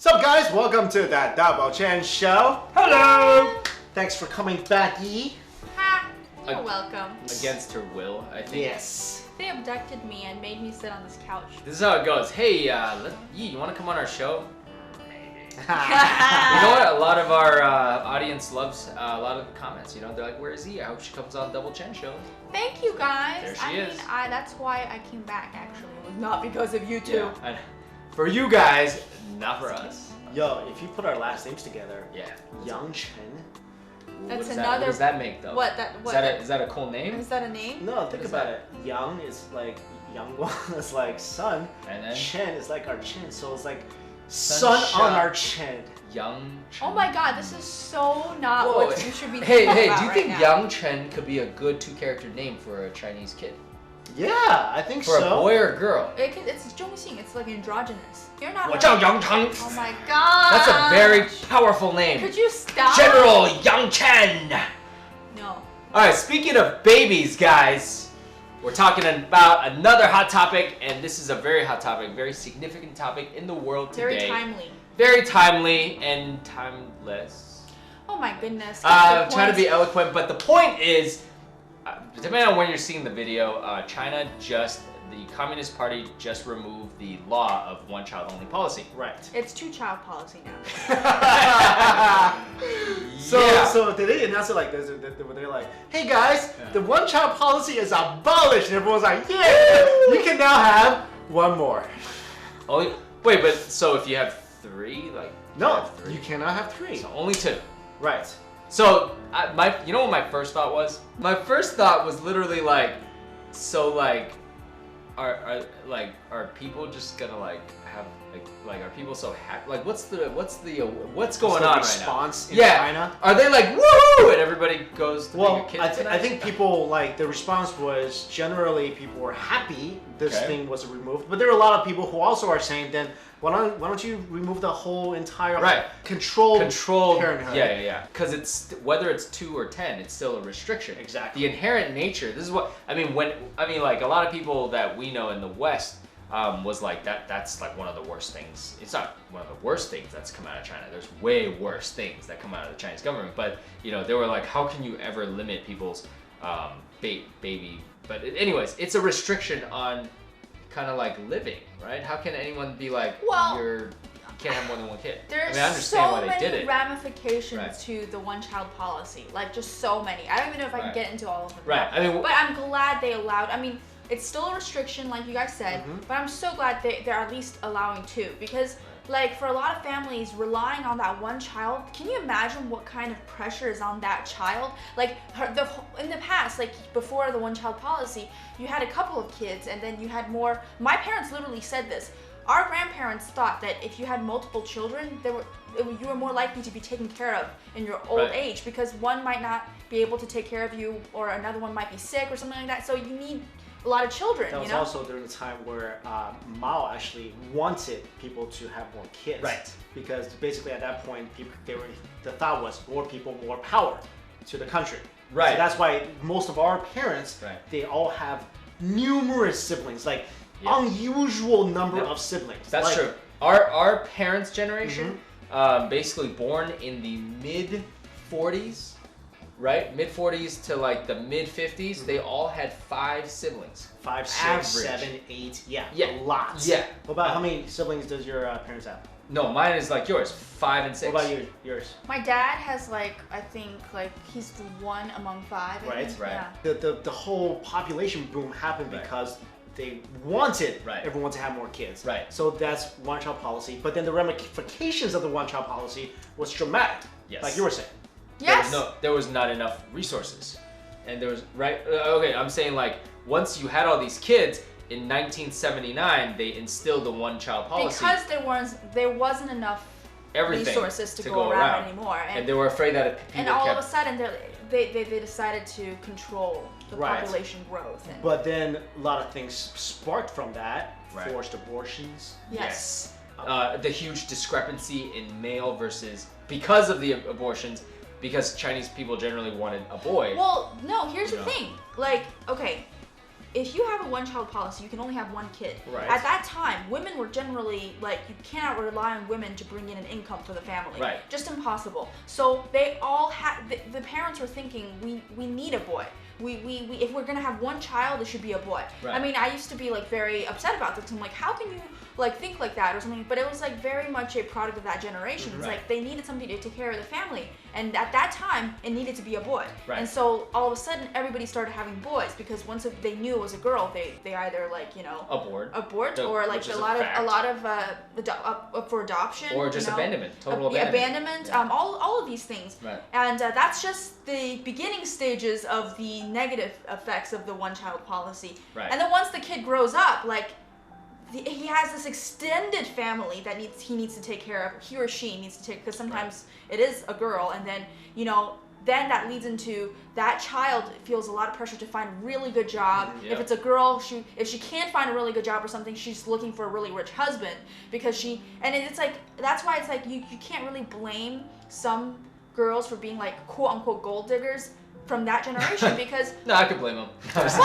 What's up, guys? Welcome to that Chen show. Hello! Thanks for coming back, Yi. Ha! You're welcome. Against her will, I think. Yes. They abducted me and made me sit on this couch. This is how it goes. Hey, Yi, you want to come on our show? You know Ah. what? A lot of our audience loves a lot of the comments. You know, they're like, "Where is Yi? I hope she comes on Double Chen show." Thank you guys. There she I is. mean, that's why I came back actually. It was not because of you two. Yeah. For you guys, not for us. Yo, if you put our last names together, Yeah. Young Chen. That's What another. does that make though? What? Is that a cool name? Is that a name? No, think is about that? it. Young is like young one is like sun. And then Chen is like our chin, so it's like Sun sun on shine. our chin. Young Chen. Oh my God, this is so not Whoa. what you should be Hey, thinking hey, about do you right think now. Young Chen could be a good two-character name for a Chinese kid? Yeah, I think For so. a boy or a girl? It's Zhongxing. It's like androgynous. You're not. 我叫杨长. Oh my God. That's a very powerful name. Could you stop? General Yang Chen. No. Alright, speaking of babies, guys, we're talking about another hot topic, and this is a very hot topic, very significant topic in the world today. Very timely. Very timely and timeless. Oh my goodness. Get the Trying to point. be eloquent, but the point is, depending on when you're seeing the video, the Communist Party just removed the law of one-child-only policy. Right. It's two-child policy now. So did they announce it like this? They're like, hey guys, the one-child policy is abolished, and everyone's like, yeah, you can now have one more. Only, wait, but so if you have three, like No, have three. you cannot have three. So only two. Right. So you know what my first thought was? My first thought was literally like, so like, are people just gonna like have like are people so happy? Like what's going on response right now? in China? Are they like woohoo and everybody goes to Well, being a kid I think people like the response was generally people were happy this Okay. thing was removed, but there are a lot of people who also are saying then why don't you remove the whole entire Right. controlled parenthood? Yeah. Because it's whether it's 2 or 10, it's still a restriction. Exactly. The inherent nature. This is what I mean. Like a lot of people that we know in the West was like that's like one of the worst things. It's not one of the worst things that's come out of China. There's way worse things that come out of the Chinese government. But you know, they were like, how can you ever limit people's baby? But anyways, it's a restriction on kind of like living, right? How can anyone be like, Well, you can't have more than one kid? There's I understand so why they many did it. ramifications Right. to the one-child policy. Like just so many. I don't even know if I can Right. get into all of them. Right. now. I mean, But I'm glad they allowed. I mean, it's still a restriction, like you guys said. But I'm so glad they're at least allowing two, because like for a lot of families relying on that one child, can you imagine what kind of pressure is on that child? Like in the past, like before the one-child policy, you had a couple of kids and then you had more. My parents literally said this. Our grandparents thought that if you had multiple children, you were more likely to be taken care of in your old Right. age, because one might not be able to take care of you, or another one might be sick or something like that. So you need a lot of children. That was you know? also during the time where Mao actually wanted people to have more kids. Right. Because basically at that point, the thought was more people, more power to the country. Right. So that's why most of our parents, Right. they all have numerous siblings, like Yeah. unusual number Yep. of siblings. That's Like, true. Our parents' generation, basically born in the mid 40s, right? Mid 40s to like the mid 50s, they all had 5 siblings. 5, 6, Average. 7, 8, yeah, Yeah. a lot. Yeah. What about how many siblings does your parents have? No, mine is like yours, 5 and 6. What about yours? My dad has like, I think like he's the one among 5. I Right, think. right. Yeah. The whole population boom happened Right. because they wanted Right. everyone to have more kids. Right. So that's one-child policy. But then the ramifications of the one-child policy was dramatic. Yes. Like you were saying. Yes. There was not enough resources, and there was okay. I'm saying like once you had all these kids in 1979, they instilled the one-child policy. Because there wasn't enough Everything resources to to go go around around. anymore, and they were afraid that people and all kept. of a sudden they decided to control the Right. population growth. And But then a lot of things sparked from that. Right. Forced abortions. yes. The huge discrepancy in male versus because of the abortions, because Chinese people generally wanted a boy. Well, no. Here's You the know. thing. Like, okay, if you have a one-child policy, you can only have one kid. Right. At that time, women were generally like, you cannot rely on women to bring in an income for the family. Right. Just impossible. So they all had, the parents were thinking, we need a boy. We if we're gonna have one child, it should be a boy. Right. I mean, I used to be like very upset about this. I'm like, how can you like think like that or something? But it was like very much a product of that generation. It's Right. like they needed somebody to take care of the family, and at that time, it needed to be a boy. Right. And so all of a sudden, everybody started having boys because once they knew it was a girl, they either like abort or like which is a a lot fact. of up for adoption Or just abandonment, total abandonment. Yeah. All of these things. Right. And that's just the beginning stages of the negative effects of the one-child policy. Right. And then once the kid grows up, like he has this extended family that he needs to take care of. He or she needs to take, because sometimes it is a girl, and then then that leads into that child feels a lot of pressure to find a really good job. Yep. If it's a girl, if she can't find a really good job or something, she's looking for a really rich husband because it's like, that's why it's like you can't really blame some girls for being like quote unquote gold diggers from that generation because No, I could blame them. it's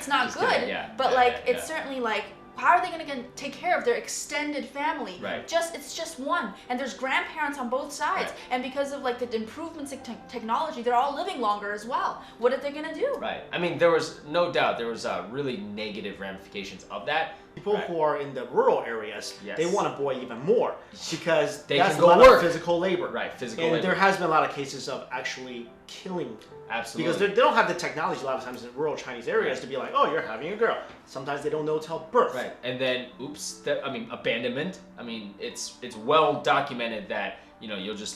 not good, but it's certainly like, how are they going to take care of their extended family? Right. It's just one, and there's grandparents on both sides, Right. and because of like the improvements in technology, they're all living longer as well. What are they going to do? Right. I mean, there was no doubt there was really negative ramifications of that. People who are in the rural areas, Yes. they want a boy even more because They that's can a go lot work. of physical labor. Right, physical and labor. there has been a lot of cases of actually killing. Absolutely. Because they don't have the technology a lot of times in rural Chinese areas to be like, oh, you're having a girl. Sometimes they don't know till birth. Right, and then abandonment. I mean, it's well documented that you'll just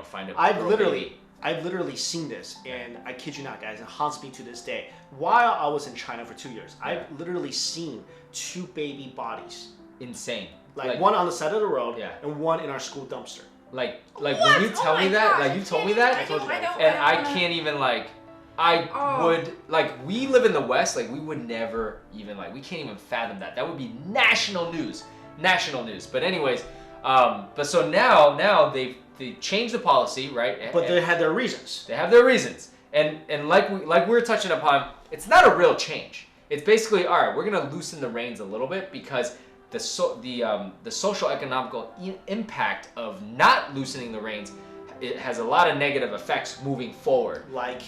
find a girl baby. I've literally seen this, and I kid you not, guys, it haunts me to this day. While I was in China for 2 years, Yeah. I've literally seen 2 baby bodies. Insane. Like one on the side of the road, Yeah. and one in our school dumpster. Like What? when you Oh tell my me that, gosh, like you told me that, I told you that. and I wanna- can't even we live in the West, like we would never even we can't even fathom that. That would be national news. But anyways, but so now they changed the policy, right? But they had their reasons. They have their reasons, and like we were touching upon, it's not a real change. It's basically, all right, we're gonna loosen the reins a little bit because the social economical impact of not loosening the reins, it has a lot of negative effects moving forward. Like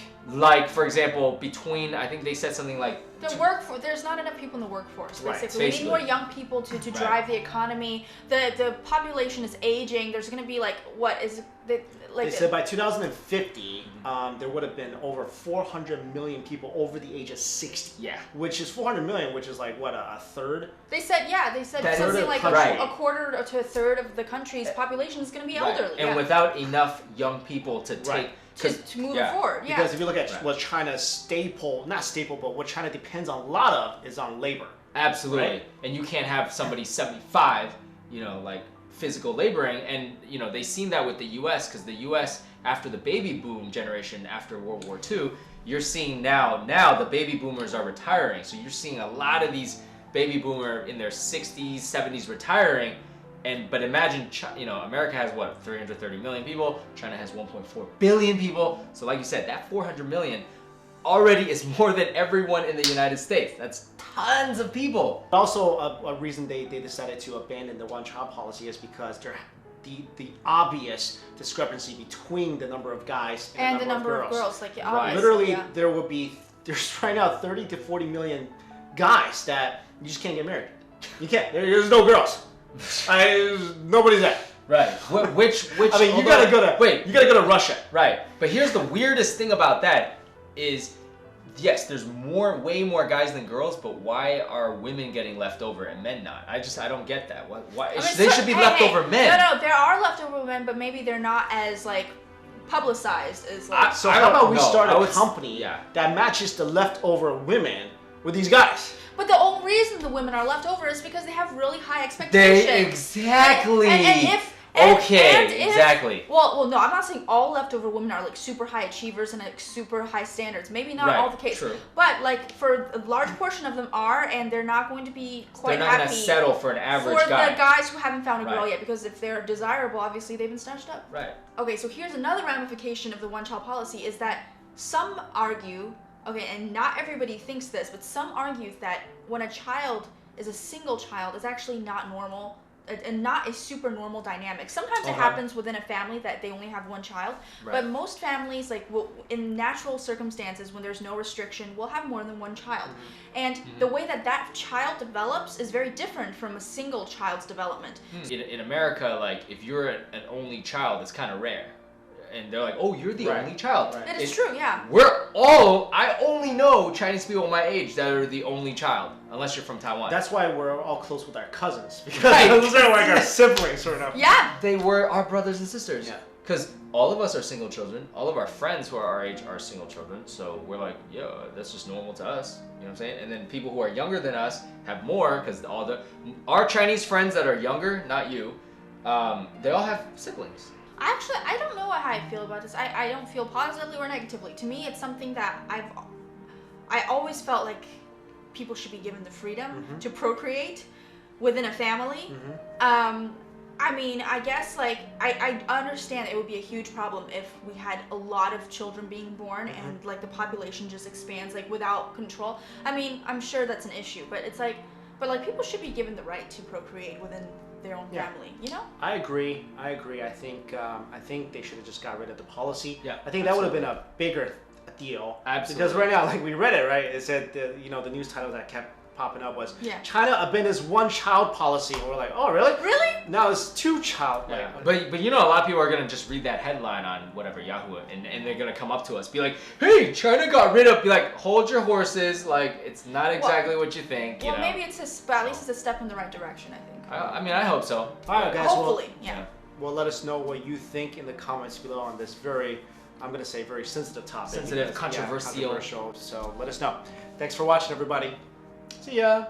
for example, I think they said something like there's not enough people in the workforce. Right. Basically, we need more young people to drive the economy. The population is aging. There's going to be They said by 2050, there would have been over 400 million people over the age of 60. Yeah. Which is 400 million, which is like what, a third? They said That something is like right. a quarter to a third of the country's population is going to be elderly. and without enough young people to take to move it forward. Yeah. Because if you look at what China's but what China depends on a lot of is on labor. Absolutely. Right? And you can't have somebody 75, physical laboring, and they seen that with the US, because the US, after the baby boom generation after World War II, you're seeing now the baby boomers are retiring. So you're seeing a lot of these baby boomer in their 60s, 70s retiring. But imagine, America has 330 million people. China has 1.4 billion people. So like you said, that 400 million already is more than everyone in the United States. That's tons of people. Also, a reason they decided to abandon the one-child policy is because the obvious discrepancy between the number of guys and the number of girls. Like Right. Literally, there's right now 30 to 40 million guys that you just can't get married. You can't. There's no girls. Nobody's there. Right. Which I mean, you gotta go to Russia. Right. But here's the weirdest thing about that is, yes, there's way more guys than girls, but why are women getting left over and men not? I don't get that. Why they should be leftover men. No, there are leftover men, but maybe they're not as publicized as So how about we start a company that matches the leftover women with these guys? But the only reason the women are left over is because they have really high expectations. Exactly. Exactly. Well, no, I'm not saying all leftover women are super high achievers and super high standards. Maybe not all the case. True. But for a large portion of them are, and they're not going to be quite happy. They're not going to settle for an average guy. For the guys who haven't found a girl yet, because if they're desirable, obviously they've been snatched up. Right. Okay, so here's another ramification of the one-child policy is that some argue Okay, and not everybody thinks this, but some argue that when a child is a single child, it's actually not normal and not a super normal dynamic. Sometimes it happens within a family that they only have one child, but most families, like in natural circumstances, when there's no restriction, will have more than one child. And the way that that child develops is very different from a single child's development. In America, like if you're an only child, it's kind of rare. And they're like, oh, you're the only child. That is true, yeah. I only know Chinese people my age that are the only child, unless you're from Taiwan. That's why we're all close with our cousins, because those are like our siblings, sort of. Yeah. They were our brothers and sisters. Yeah. Because all of us are single children. All of our friends who are our age are single children. So we're like, yeah, that's just normal to us. You know what I'm saying? And then people who are younger than us have more, because our Chinese friends that are younger, not you, they all have siblings. Actually, I don't know how I feel about this. I don't feel positively or negatively. To me, it's something that I always felt like people should be given the freedom to procreate within a family. I mean, I guess like I understand it would be a huge problem if we had a lot of children being born and like the population just expands like without control. I mean, I'm sure that's an issue, but it's like, people should be given the right to procreate within their own family, you know? I agree. I think they should have just got rid of the policy. Yeah, I think that would have been a bigger deal. Absolutely. Because right now, like we read it, right? It said the news title that kept popping up was China abandoned its one-child policy, and we're like, oh really? Really? Now it's two-child. Yeah. But you know, a lot of people are gonna just read that headline on whatever Yahoo, and they're gonna come up to us, be like, hey, China got rid of. Be like, hold your horses. Like it's not exactly what you think. Well, maybe it's at least it's a step in the right direction. I think. I mean, I hope so. All right, guys. Hopefully, Well, let us know what you think in the comments below on this very sensitive topic. Sensitive, controversial. So let us know. Thanks for watching, everybody. See ya.